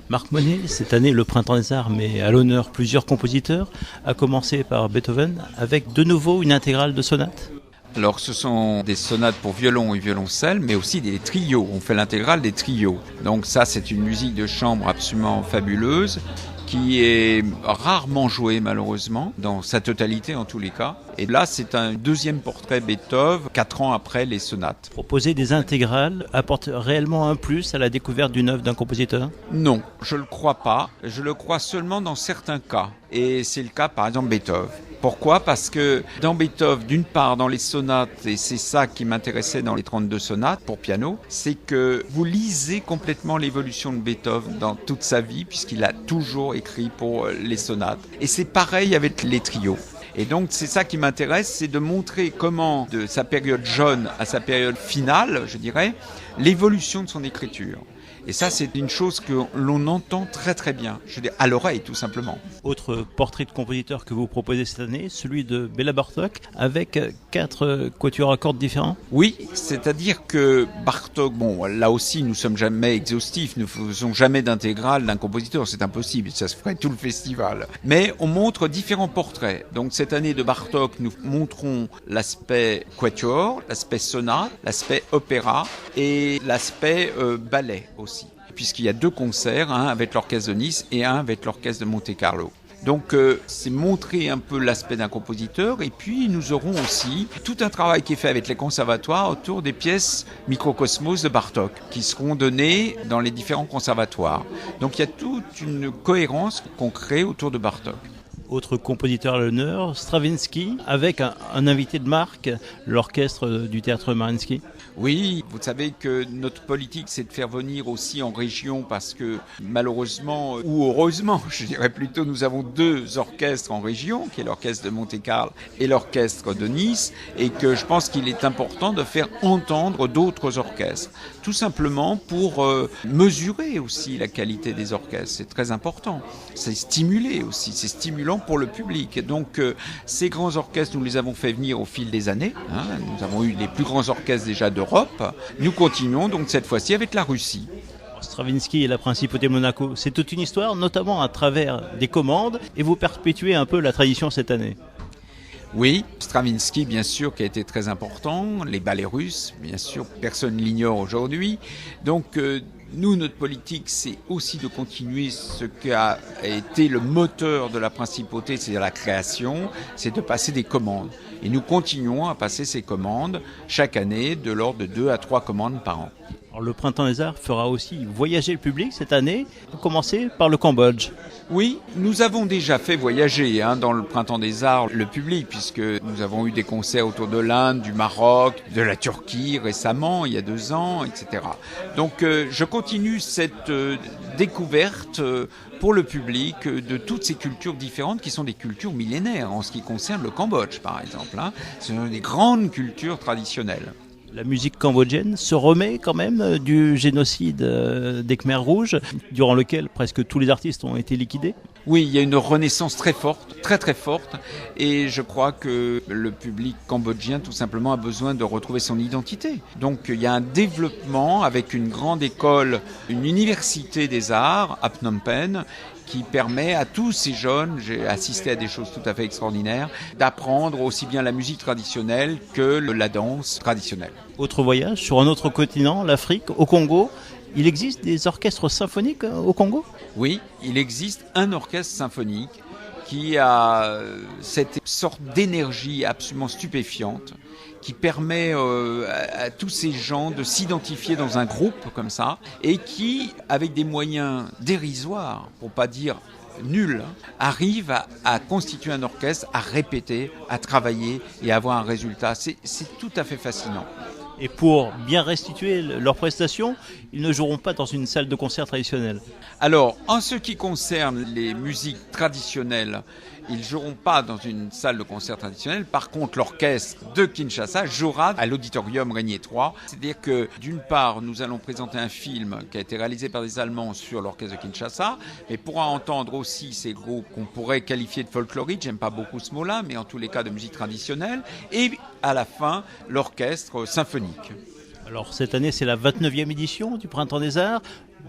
Marc Monet, cette année, le Printemps des Arts met à l'honneur plusieurs compositeurs, à commencer par Beethoven, avec de nouveau une intégrale de sonates. Alors ce sont des sonates pour violon et violoncelle, mais aussi des trios. On fait l'intégrale des trios. Donc ça, c'est une musique de chambre absolument fabuleuse, qui est rarement jouée malheureusement, dans sa totalité en tous les cas. Et là, c'est un deuxième portrait Beethoven, 4 ans après les sonates. Proposer des intégrales apporte réellement un plus à la découverte d'une œuvre d'un compositeur ? Non, je le crois pas. Je le crois seulement dans certains cas. Et c'est le cas, par exemple, Beethoven. Pourquoi ? Parce que dans Beethoven, d'une part, dans les sonates, et c'est ça qui m'intéressait dans les 32 sonates pour piano, c'est que vous lisez complètement l'évolution de Beethoven dans toute sa vie, puisqu'il a toujours écrit pour les sonates. Et c'est pareil avec les trios. Et donc c'est ça qui m'intéresse, c'est de montrer comment, de sa période jeune à sa période finale, je dirais, l'évolution de son écriture. Et ça, c'est une chose que l'on entend très très bien, je veux dire, à l'oreille tout simplement. Autre portrait de compositeur que vous proposez cette année, celui de Béla Bartók, avec 4 quatuors à cordes différents. Oui, c'est-à-dire que Bartók, bon, là aussi, nous sommes jamais exhaustifs, nous ne faisons jamais d'intégrale d'un compositeur, c'est impossible, ça se ferait tout le festival. Mais on montre différents portraits. Donc cette année de Bartók, nous montrons l'aspect quatuor, l'aspect sonate, l'aspect opéra et l'aspect ballet aussi. Puisqu'il y a 2 concerts, un avec l'orchestre de Nice et un avec l'orchestre de Monte-Carlo. Donc c'est montrer un peu l'aspect d'un compositeur, et puis nous aurons aussi tout un travail qui est fait avec les conservatoires autour des pièces microcosmos de Bartók qui seront données dans les différents conservatoires. Donc il y a toute une cohérence qu'on crée autour de Bartók. Autre compositeur à l'honneur, Stravinsky, avec un invité de marque, l'orchestre du théâtre Mariinsky. Oui, vous savez que notre politique, c'est de faire venir aussi en région parce que malheureusement, ou heureusement, je dirais plutôt, nous avons 2 orchestres en région, qui est l'orchestre de Monte-Carlo et l'orchestre de Nice, et que je pense qu'il est important de faire entendre d'autres orchestres. Tout simplement pour mesurer aussi la qualité des orchestres, c'est très important. C'est stimuler aussi, c'est stimulant pour le public. Donc ces grands orchestres, nous les avons fait venir au fil des années. Nous avons eu les plus grands orchestres déjà d'Europe. Nous continuons donc cette fois-ci avec la Russie. Stravinsky et la Principauté de Monaco, c'est toute une histoire, notamment à travers des commandes, et vous perpétuez un peu la tradition cette année. Oui, Stravinsky, bien sûr, qui a été très important, les ballets russes, bien sûr, personne ne l'ignore aujourd'hui. Donc, nous, notre politique, c'est aussi de continuer ce qui a été le moteur de la principauté, c'est-à-dire la création, c'est de passer des commandes. Et nous continuons à passer ces commandes chaque année de l'ordre de 2 à 3 commandes par an. Alors, le Printemps des Arts fera aussi voyager le public cette année, à commencer par le Cambodge. Oui, nous avons déjà fait voyager dans le Printemps des Arts le public, puisque nous avons eu des concerts autour de l'Inde, du Maroc, de la Turquie récemment, il y a 2 ans, etc. Donc je continue cette découverte pour le public de toutes ces cultures différentes qui sont des cultures millénaires en ce qui concerne le Cambodge par exemple. Ce sont des grandes cultures traditionnelles. La musique cambodgienne se remet quand même du génocide des Khmers rouges, durant lequel presque tous les artistes ont été liquidés. Oui, il y a une renaissance très forte, très très forte, et je crois que le public cambodgien tout simplement a besoin de retrouver son identité. Donc il y a un développement avec une grande école, une université des arts à Phnom Penh, qui permet à tous ces jeunes, j'ai assisté à des choses tout à fait extraordinaires, d'apprendre aussi bien la musique traditionnelle que la danse traditionnelle. Autre voyage sur un autre continent, l'Afrique, au Congo. Il existe des orchestres symphoniques au Congo ? Oui, il existe un orchestre symphonique qui a cette sorte d'énergie absolument stupéfiante qui permet à tous ces gens de s'identifier dans un groupe comme ça et qui, avec des moyens dérisoires, pour pas dire nuls, arrive à constituer un orchestre, à répéter, à travailler et à avoir un résultat. C'est tout à fait fascinant. Et pour bien restituer leurs prestations, ils ne joueront pas dans une salle de concert traditionnelle. Alors, en ce qui concerne les musiques traditionnelles, ils ne joueront pas dans une salle de concert traditionnelle. Par contre, l'orchestre de Kinshasa jouera à l'auditorium Régnier 3. C'est-à-dire que, d'une part, nous allons présenter un film qui a été réalisé par des Allemands sur l'orchestre de Kinshasa, mais pourra entendre aussi ces groupes qu'on pourrait qualifier de folkloriques, j'aime pas beaucoup ce mot-là, mais en tous les cas de musique traditionnelle, et à la fin, l'orchestre symphonique. Alors cette année, c'est la 29e édition du Printemps des Arts.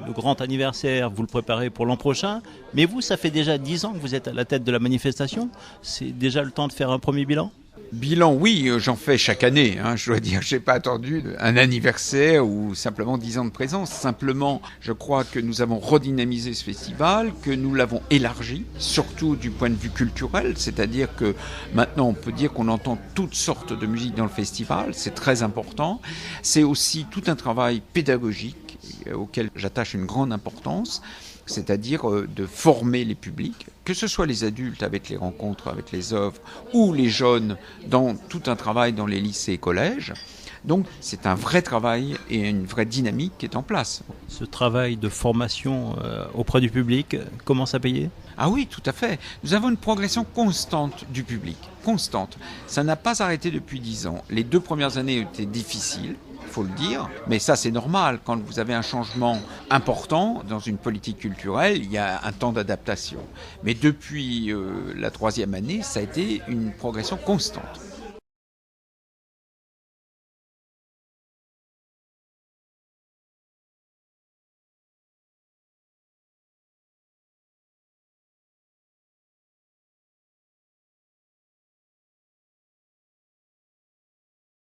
le grand anniversaire, vous le préparez pour l'an prochain. Mais vous, ça fait déjà 10 ans que vous êtes à la tête de la manifestation. C'est déjà le temps de faire un premier bilan ? Bilan, oui, j'en fais chaque année. Je dois dire, j'ai pas attendu un anniversaire ou simplement 10 ans de présence. Simplement, je crois que nous avons redynamisé ce festival, que nous l'avons élargi, surtout du point de vue culturel. C'est-à-dire que maintenant, on peut dire qu'on entend toutes sortes de musique dans le festival. C'est très important. C'est aussi tout un travail pédagogique auquel j'attache une grande importance. C'est-à-dire de former les publics, que ce soit les adultes avec les rencontres, avec les œuvres, ou les jeunes dans tout un travail dans les lycées et collèges. Donc c'est un vrai travail et une vraie dynamique qui est en place. Ce travail de formation auprès du public commence à payer ? Ah oui, tout à fait. Nous avons une progression constante du public, constante. Ça n'a pas arrêté depuis 10 ans. Les 2 premières années étaient difficiles, il faut le dire, mais ça c'est normal. Quand vous avez un changement important dans une politique culturelle, il y a un temps d'adaptation. Mais depuis la 3e année, ça a été une progression constante.